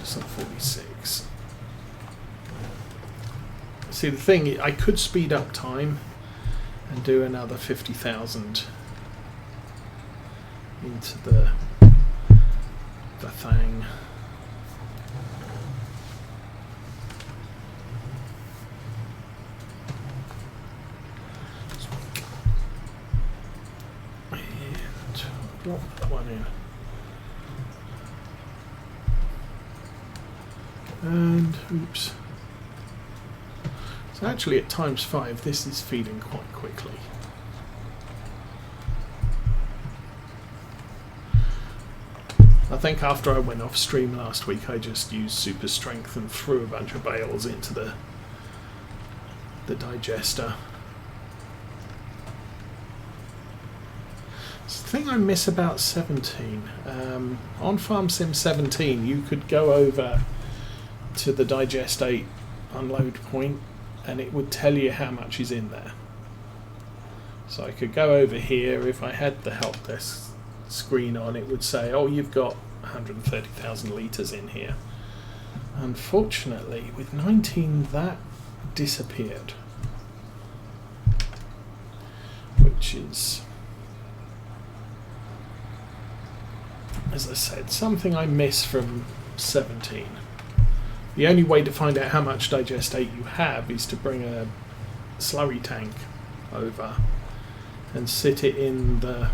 just on 46. See, the thing, I could speed up time and do another 50,000 into the thing. And drop that one in. And oops. So actually at ×5 this is feeding quite quickly. I think after I went off stream last week I just used super strength and threw a bunch of bales into the digester. It's the thing I miss about 17. On Farm Sim 17 you could go over to the Digest 8 unload point and it would tell you how much is in there. So I could go over here, if I had the help desk screen on, it would say, oh, you've got 130,000 litres in here. Unfortunately, with 19 that disappeared. Which is, as I said, something I miss from 17. The only way to find out how much Digest 8 you have is to bring a slurry tank over and sit it in the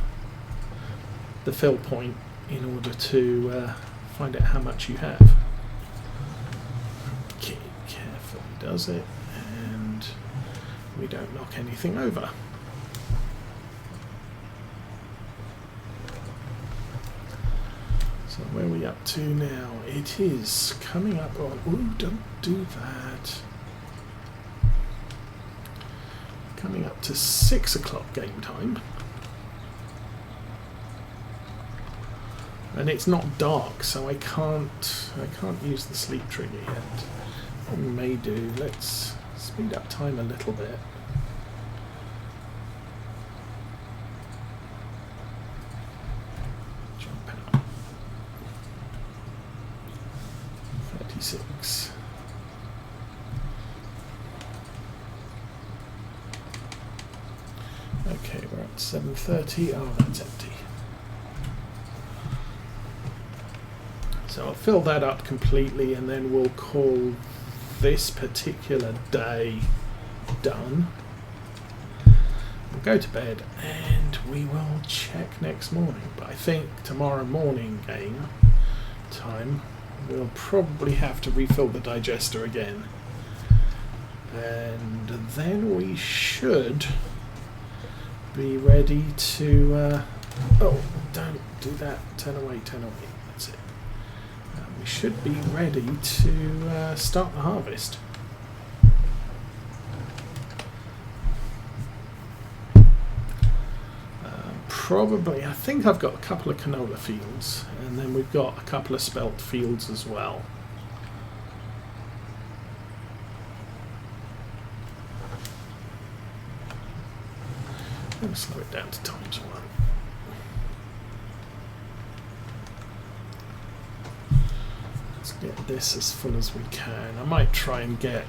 fill point in order to find out how much you have. Okay, carefully does it, and we don't knock anything over. So where are we up to now? It is coming up on... Ooh, don't do that. Coming up to 6 o'clock game time. And it's not dark, so I can't use the sleep trigger yet. What we may do, let's speed up time a little bit. Jump out. 36. Okay, we're at 7:30. Oh, that's empty. So I'll fill that up completely and then we'll call this particular day done. We'll go to bed and we will check next morning. But I think tomorrow morning game time we'll probably have to refill the digester again. And then we should be ready to... oh, don't do that. Turn away, turn away. That's it. We should be ready to start the harvest. Probably, I think I've got a couple of canola fields, and then we've got a couple of spelt fields as well. I'm going to slow it down to ×1. Let's get this as full as we can. I might try and get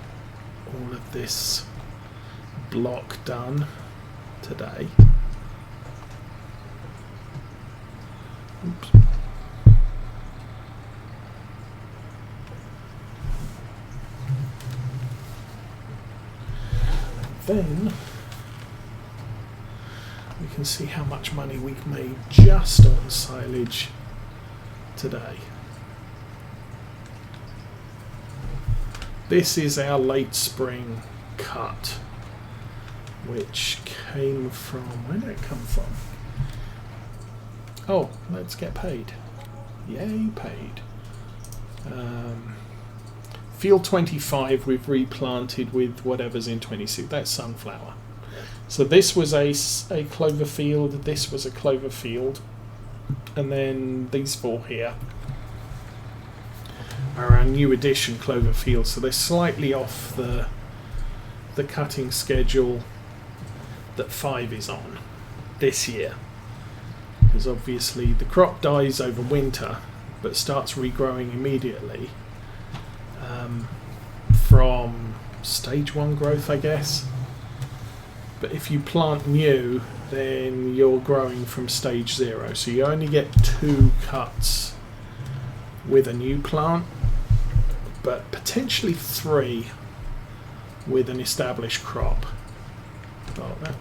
all of this block done today. Oops. Then we can see how much money we've made just on silage today. This is our late spring cut, which came from, where did it come from? Oh, let's get paid. Yay, paid. Field 25 we've replanted with whatever's in 26. That's sunflower. So this was a clover field, this was a clover field, and then these four here are our new edition clover fields. So they're slightly off the cutting schedule that 5 is on this year. Because obviously the crop dies over winter but starts regrowing immediately from stage 1 growth, I guess. But if you plant new, then you're growing from stage 0. So you only get 2 cuts with a new plant, but potentially 3 with an established crop. Oh, that.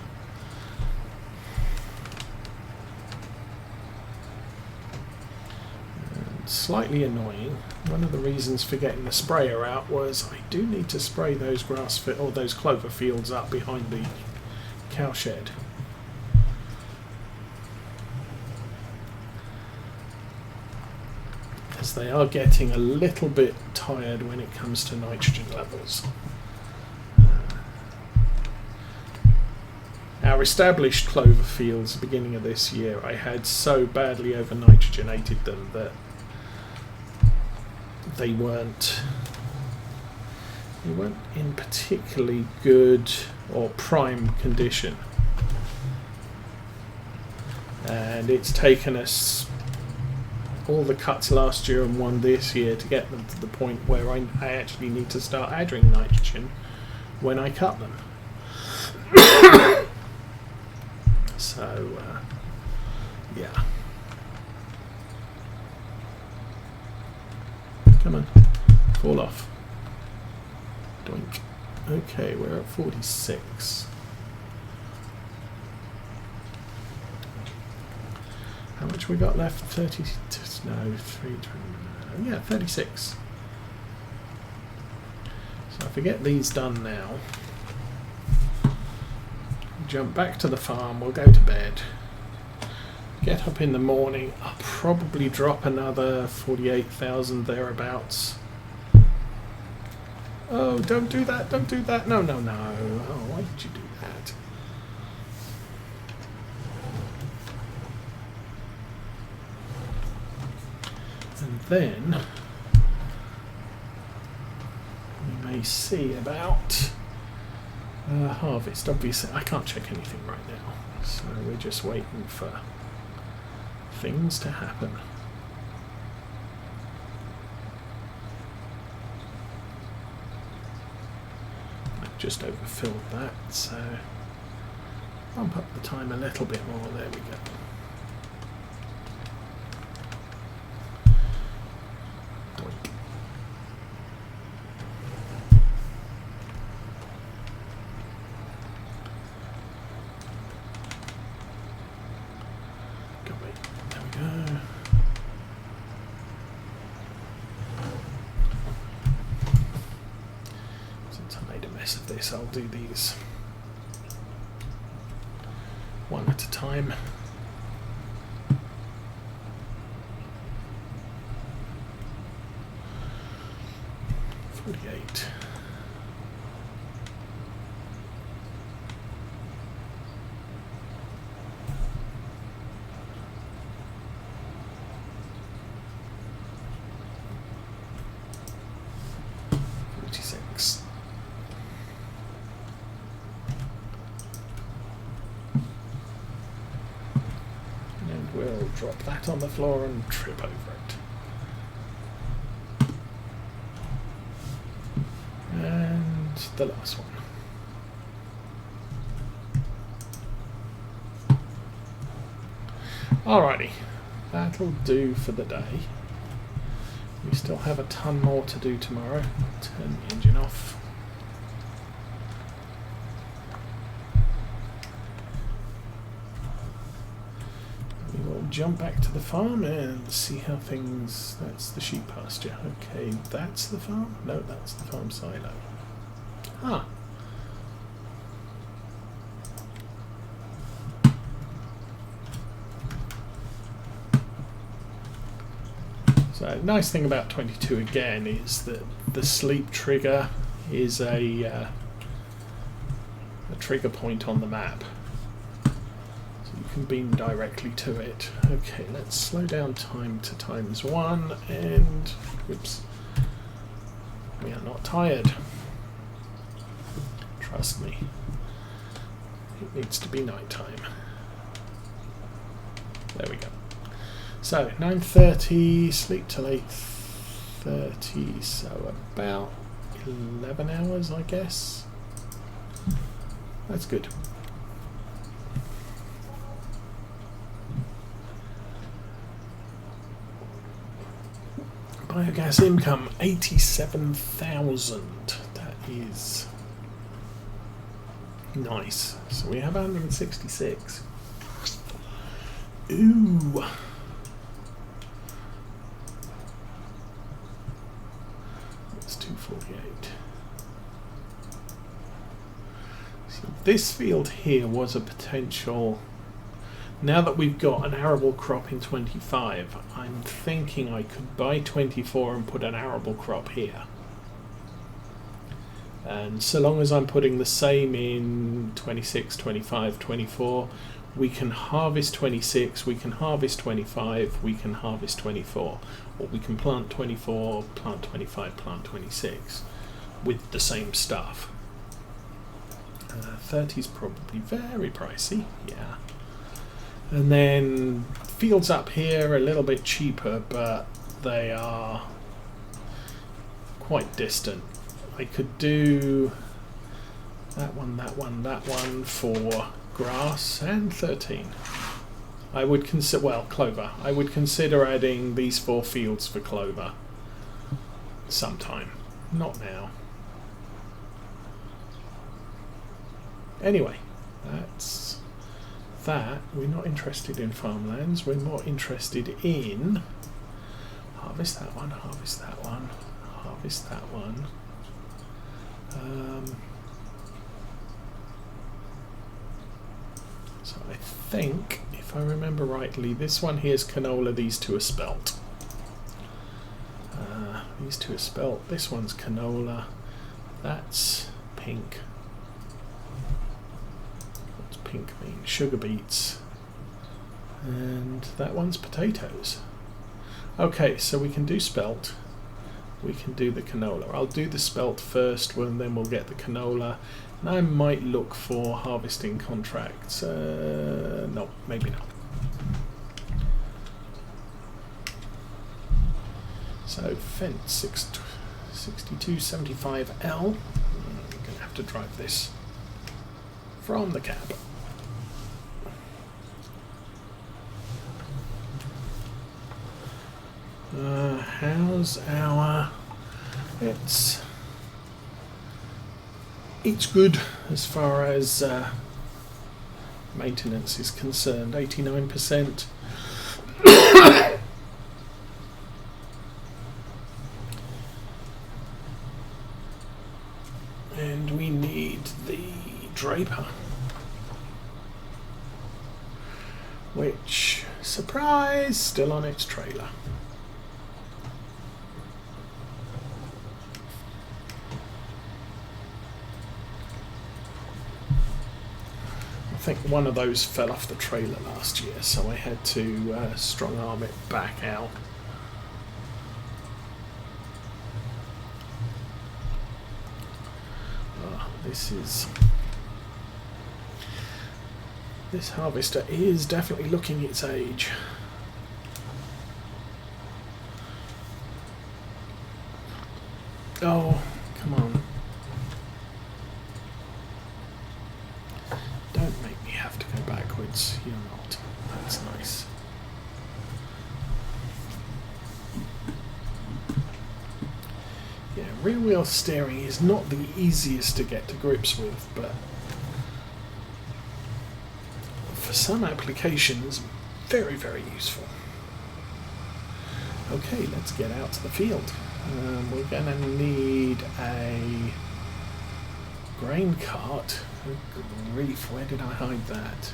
Slightly annoying. One of the reasons for getting the sprayer out was I do need to spray those those clover fields up behind the cowshed. As they are getting a little bit tired when it comes to nitrogen levels. Our established clover fields at the beginning of this year, I had so badly over nitrogenated them that they weren't in particularly good or prime condition, and it's taken us all the cuts last year and one this year to get them to the point where I actually need to start adding nitrogen when I cut them. So yeah. Come on, fall off. Doink. Okay, we're at 46. How much we got left? 30. No, 3. Yeah, 36. So if we get these done now, jump back to the farm. We'll go to bed. Get up in the morning. I'll probably drop another 48,000 thereabouts. Oh, don't do that, don't do that. No, no, no. Oh, why did you do that? And then we may see about harvest. Obviously, I can't check anything right now. So we're just waiting for things to happen. I've just overfilled that, so bump up the time a little bit more. There we go. Doink. I'll do these one at a time. $48. We'll drop that on the floor and trip over it. And the last one. Alrighty, that'll do for the day. We still have a ton more to do tomorrow. Turn the engine off. Jump back to the farm and see how things... That's the sheep pasture. Okay, that's the farm? No, that's the farm silo. Ah. So, nice thing about 22 again is that the sleep trigger is a trigger point on the map. Can beam directly to it. Okay, let's slow down time to -1 and whoops. We are not tired. Trust me. It needs to be night time. There we go. So 9:30, sleep till 30, so about 11 hours, I guess. That's good. Biogas income 87,000. That is nice. So we have 166. Ooh. That's 248. So this field here was a potential. Now that we've got an arable crop in 25, I'm thinking I could buy 24 and put an arable crop here. And so long as I'm putting the same in 26, 25, 24, we can harvest 26, we can harvest 25, we can harvest 24. Or we can plant 24, plant 25, plant 26 with the same stuff. 30 is probably very pricey, yeah. And then fields up here are a little bit cheaper, but they are quite distant. I could do that one, that one, that one for grass, and 13. I would consider, well, clover. I would consider adding these 4 fields for clover sometime. Not now. Anyway, that's that. We're not interested in farmlands. We're more interested in harvest that one, harvest that one, harvest that one. So I think, if I remember rightly, this one here is canola, these two are spelt. These two are spelt, this one's canola, that's pink. What's pink mean? Sugar beets. And that one's potatoes. Okay, so we can do spelt. We can do the canola. I'll do the spelt first, and then we'll get the canola. And I might look for harvesting contracts. No, maybe not. So fence 6275L. I'm going to have to drive this from the cab. How's our... It's good as far as maintenance is concerned. 89%. And we need the draper, which, surprise, still on its trailer. I think one of those fell off the trailer last year, so I had to strong arm it back out. This harvester is definitely looking its age. Oh, come on. Don't make me have to go backwards. You're not. That's nice. Yeah, rear wheel steering is not the easiest to get to grips with, but for some applications, very, very useful. Okay, let's get out to the field. We're going to need a grain cart. Good grief, where did I hide that?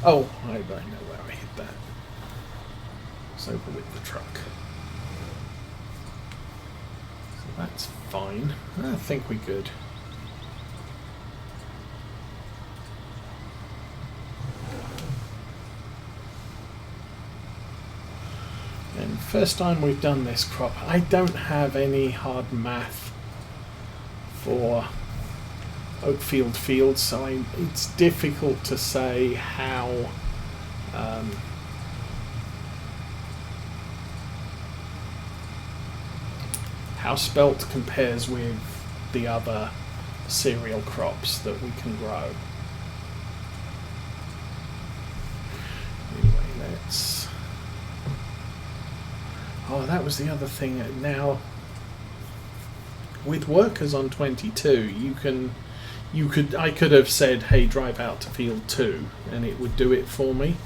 Oh, I know where I hid that. It's over with the truck. So that's fine. I think we're good. And first time we've done this crop, I don't have any hard math for Oakfield fields, so it's difficult to say how how spelt compares with the other cereal crops that we can grow. Anyway, let's... Oh, that was the other thing. Now, with workers on 22, I could have said, hey, drive out to field 2, and it would do it for me.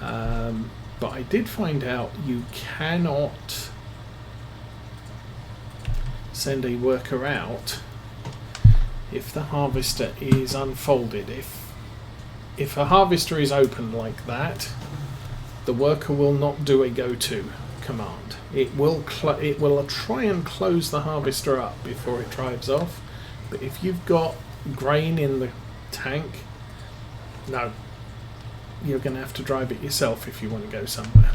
But I did find out you cannot send a worker out if the harvester is unfolded. If a harvester is open like that, the worker will not do a go-to command. It will try and close the harvester up before it drives off. But if you've got grain in the tank, no, you're going to have to drive it yourself if you want to go somewhere.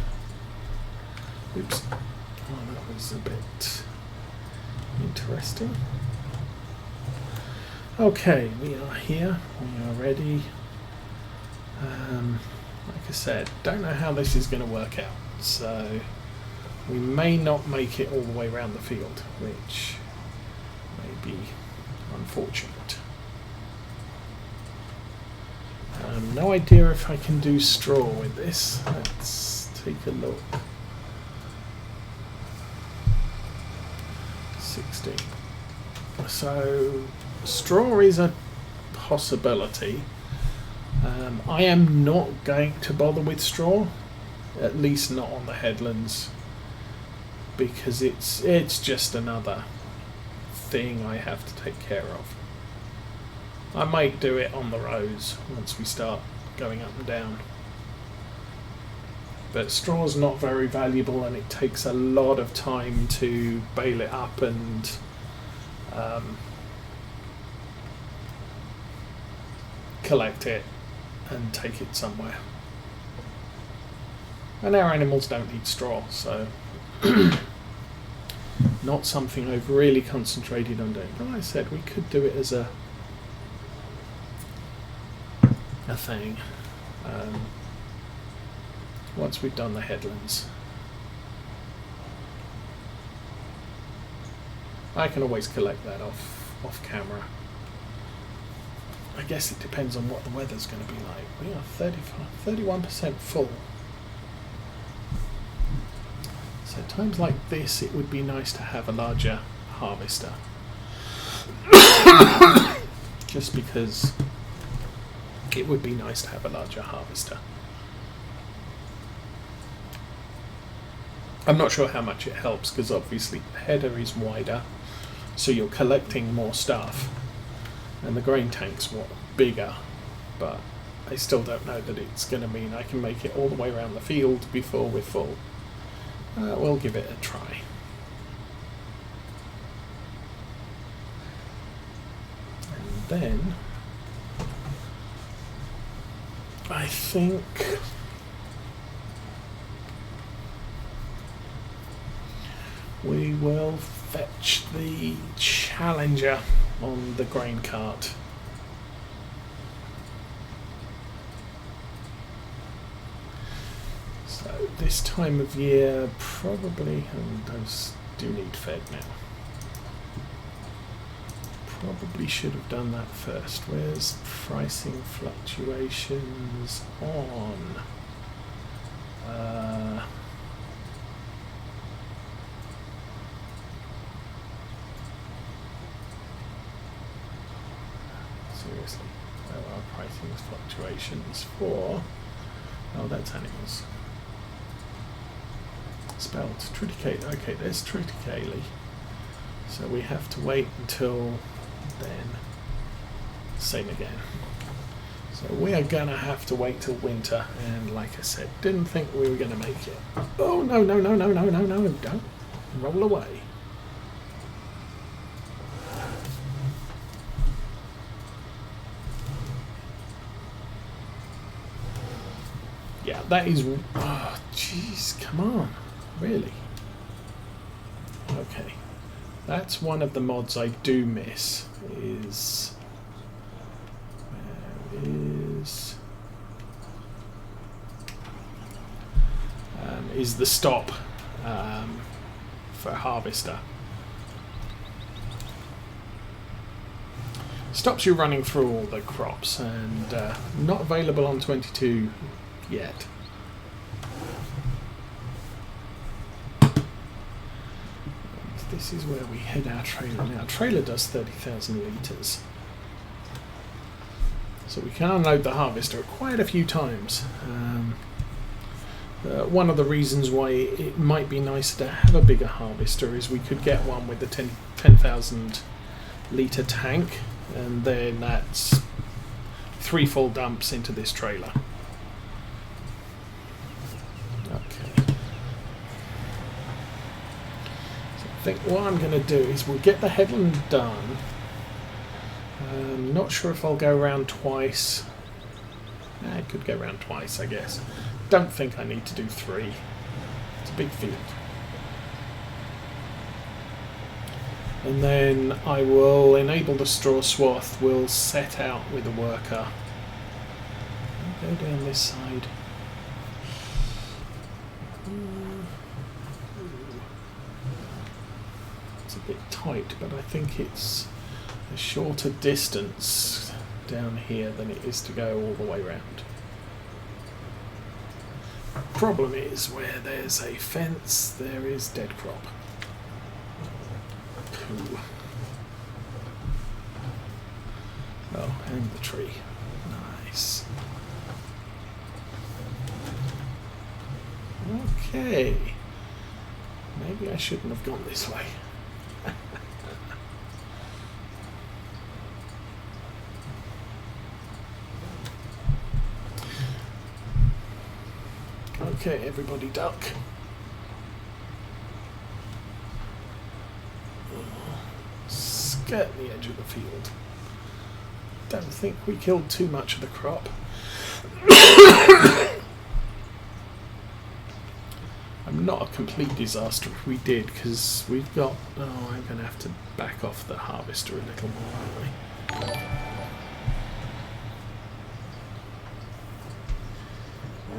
Oops. Oh, that was a bit interesting. Okay, we are here. We are ready. Like I said, don't know how this is going to work out. So we may not make it all the way around the field, which may be unfortunate. No idea if I can do straw with this. Let's take a look. 16. So straw is a possibility. I am not going to bother with straw, at least not on the headlands, because it's just another thing I have to take care of. I might do it on the rows once we start going up and down. But straw's not very valuable, and it takes a lot of time to bale it up and collect it and take it somewhere. And our animals don't need straw, so not something I've really concentrated on doing. But like I said, we could do it as a thing once we've done the headlands. I can always collect that off camera. I guess it depends on what the weather's going to be like. We are 31% full. So at times like this, it would be nice to have a larger harvester. Just because it would be nice to have a larger harvester. I'm not sure how much it helps, because obviously the header is wider, so you're collecting more stuff, and the grain tank's bigger, but I still don't know that it's going to mean I can make it all the way around the field before we're full. We'll give it a try. And then I think we will fetch the Challenger on the grain cart. So this time of year, probably, and those do need fed now. Probably should have done that first. Where's pricing fluctuations on? Seriously, where are pricing fluctuations for? Oh, that's animals. Spelt, triticale. Okay, there's triticale. So we have to wait until then. Same again. So we are gonna have to wait till winter, and like I said, didn't think we were gonna make it. Oh no, no, no, no, no, no, no, don't roll away. Yeah, that is, oh jeez, come on, really? Okay. That's one of the mods I do miss, is the stop for harvester. stops you running through all the crops, and not available on 22 yet. This is where we head our trailer now. Trailer does 30,000 litres. So we can unload the harvester quite a few times. One of the reasons why it might be nicer to have a bigger harvester is we could get one with the 10,000 litre tank, and then that's 3 full dumps into this trailer. Okay. So I think what I'm going to do is we'll get the headland done. Not sure if I'll go around twice. I could go around twice, I guess. Don't think I need to do 3. It's a big field. And then I will enable the straw swath. We'll set out with a worker. I'll go down this side. It's a bit tight, but I think it's a shorter distance down here than it is to go all the way round. Problem is, where there's a fence, there is dead crop. Pooh. Oh, and the tree. Nice. Okay. Maybe I shouldn't have gone this way. Okay, everybody duck. Skirt the edge of the field. Don't think we killed too much of the crop. I'm not a complete disaster if we did, because we've got... Oh, I'm going to have to back off the harvester a little more, aren't we?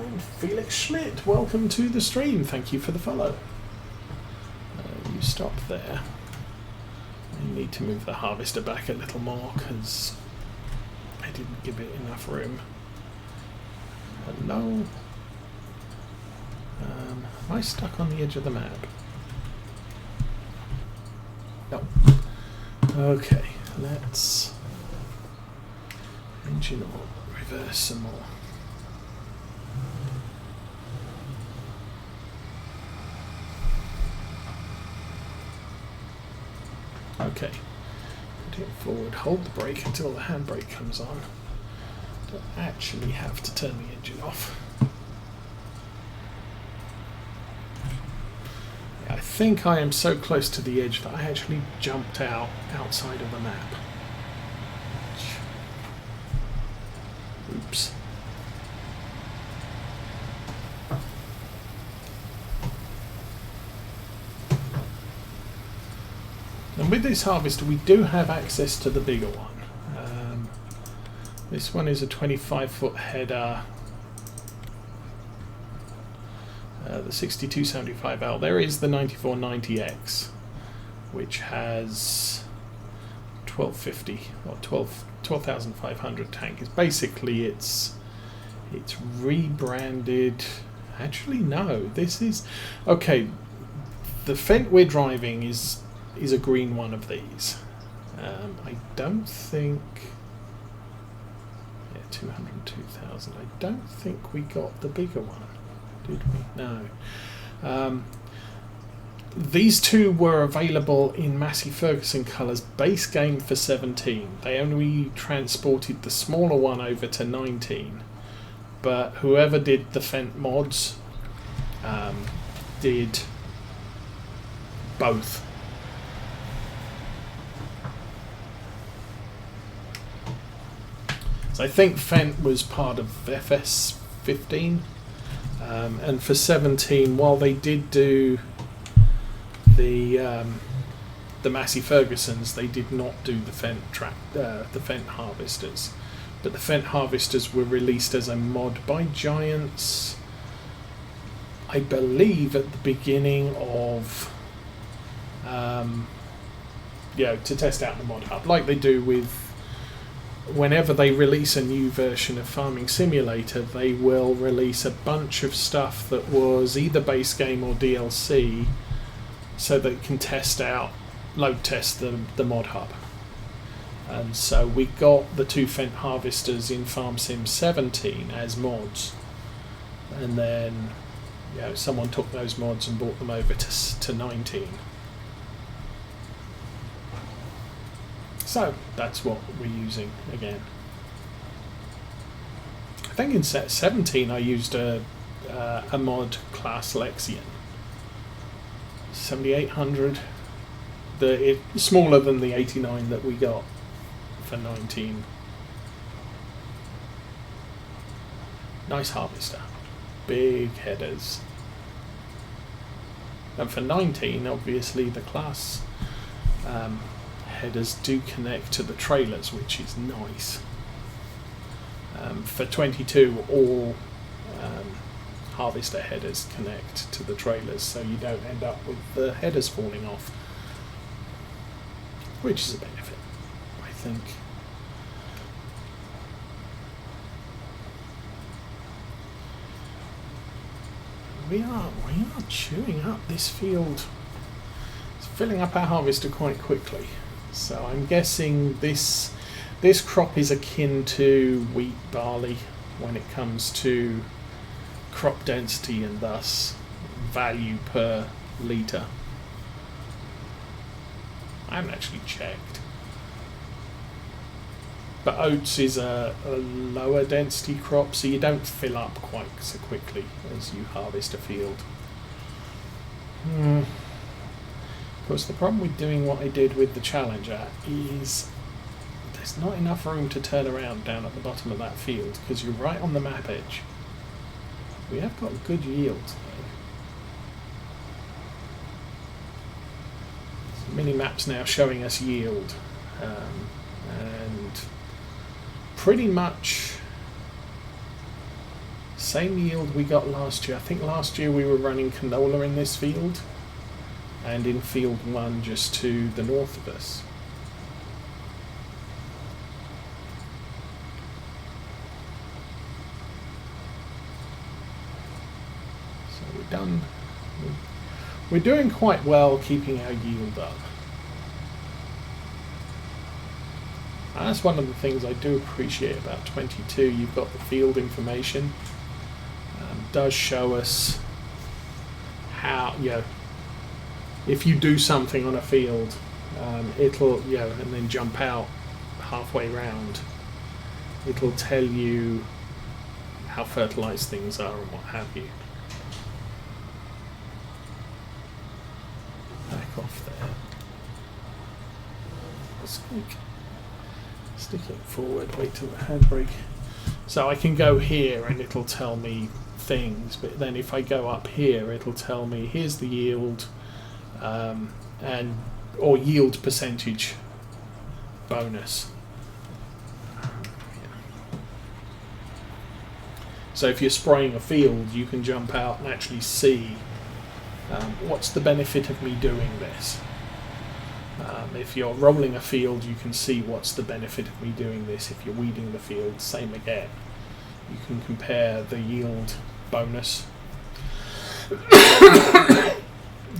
And Felix Schmidt, welcome to the stream. Thank you for the follow. You stop there. I need to move the harvester back a little more because I didn't give it enough room. Hello? Am I stuck on the edge of the map? No. Okay, let's engine or reverse some more. Okay, put it forward, hold the brake until the handbrake comes on. Don't actually have to turn the engine off. Yeah, I think I am so close to the edge that I actually jumped outside of the map. Oops. And with this harvester we do have access to the bigger one. This one is a 25-foot header, the 6275L. There is the 9490X, which has 1250 or 12,500 tank. It's basically it's rebranded. Actually, no. This is okay. The Fendt we're driving is a green one of these. I don't think. Yeah, 202,000. I don't think we got the bigger one, did we? No. These two were available in Massey Ferguson colours, base game for 17. They only transported the smaller one over to 19. But whoever did the Fendt mods did both. So I think Fendt was part of FS19. And for 17, while they did do the Massey Fergusons, they did not do the Fendt harvesters. But the Fendt harvesters were released as a mod by Giants, I believe, at the beginning of to test out the mod hub, like they do with whenever they release a new version of Farming Simulator, they will release a bunch of stuff that was either base game or DLC, so that it can load test the mod hub. And so we got the 2 Fendt harvesters in Farm Sim 17 as mods, and then someone took those mods and brought them over to 19. So that's what we're using again. I think in set 17 I used a mod class Lexion 7800. It's smaller than the 89 that we got for 19. Nice harvester, big headers. And for 19, obviously the class headers do connect to the trailers, which is nice. For 22, all harvester headers connect to the trailers, so you don't end up with the headers falling off, which is a benefit, I think. We are chewing up this field. It's filling up our harvester quite quickly. So I'm guessing this crop is akin to wheat, barley when it comes to crop density and thus value per litre. I haven't actually checked. But oats is a lower density crop, so you don't fill up quite so quickly as you harvest a field. Of course, the problem with doing what I did with the Challenger is there's not enough room to turn around down at the bottom of that field, because you're right on the map edge. We have got good yields though. Mini-map's now showing us yield, and pretty much same yield we got last year. I think last year we were running canola in this field, and in field 1 just to the north of us. So we're doing quite well keeping our yield up. And that's one of the things I do appreciate about 22. You've got the field information. Does show us how, if you do something on a field, it'll, and then jump out halfway round, it'll tell you how fertilized things are and what have you. Back off there. Squeak. Stick it forward, wait till the handbrake. So I can go here and it'll tell me things, but then if I go up here, it'll tell me here's the yield, or yield percentage bonus. So if you're spraying a field, you can jump out and actually see what's the benefit of me doing this. If you're rolling a field, you can see what's the benefit of me doing this. If you're weeding the field, same again. You can compare the yield bonus.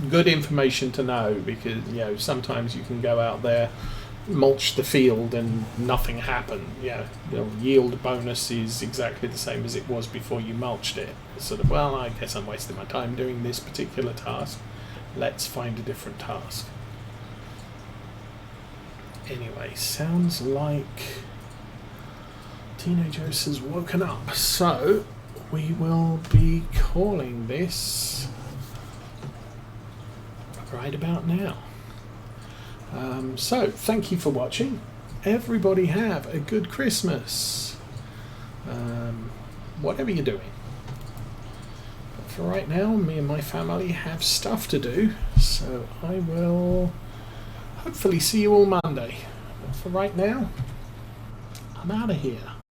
Good information to know, because sometimes you can go out there, mulch the field and nothing happened. Yield bonus is exactly the same as it was before you mulched it. It's sort of, well, I guess I'm wasting my time doing this particular task. Let's find a different task. Anyway, sounds like teen-oseh has woken up, so we will be calling this right about now. So, thank you for watching. Everybody have a good Christmas. Whatever you're doing. But for right now, me and my family have stuff to do, so I will hopefully see you all Monday. But for right now, I'm out of here.